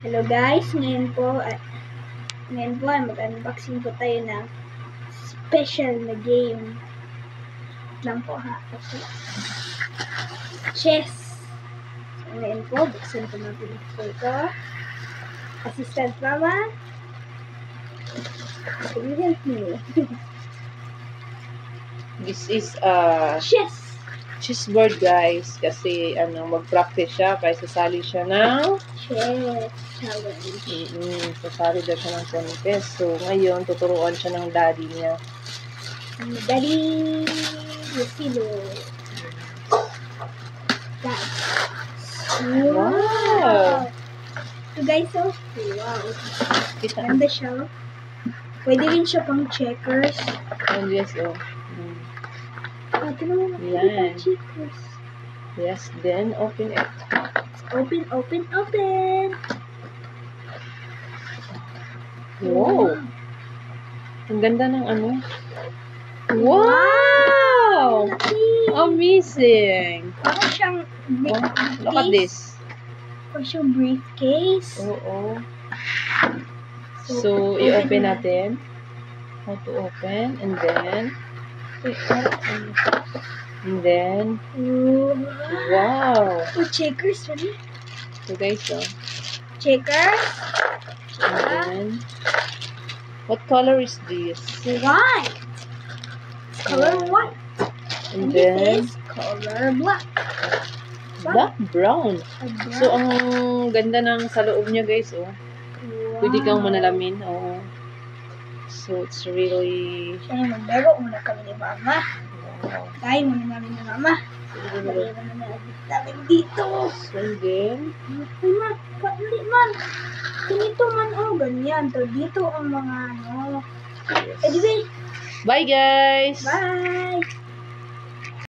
Hello guys, ngayon po ay mag-unboxing po tayo ng special na game. Lang po ha. Chess. So, ngayon po, buksan ko natin ito. Assistant Mama. Can you help me? This is Chess. chessboard guys kasi mag-practice siya kaya sasali siya ng Chess challenge. sasali daw siya ng contest. So ngayon tuturuan siya ng daddy niya. Daddy Lucilo. Guys. Wow! So guys, oh. Wow. Kita. Ganda siya. Pwede rin siya pang checkers. And yes, Ito naman ako Yan. pang checkers. Yes, then open it. Open. Wow! Ang ganda ng ano. Wow! Laki. Amazing! Parang siyang Look at this. Parang siyang briefcase. Oo. So, i-open natin. How to open. And then, wow! Oh, checkers, really? So, guys, Checkers. and then, what color is this? White. Color white. And This then, is color black. black, brown. So, ang ganda ng sa loob niya, guys, Pwede kang manalamin, So, it's really, Siya yung maglaro. Muna kami ni Mama. wow. Kain muna namin ni Mama. Lagay namin dito. So, then, Ay man, hindi man. Ganito man, ganyan. So, dito ang mga, yes. Anyway, Bye, guys! bye!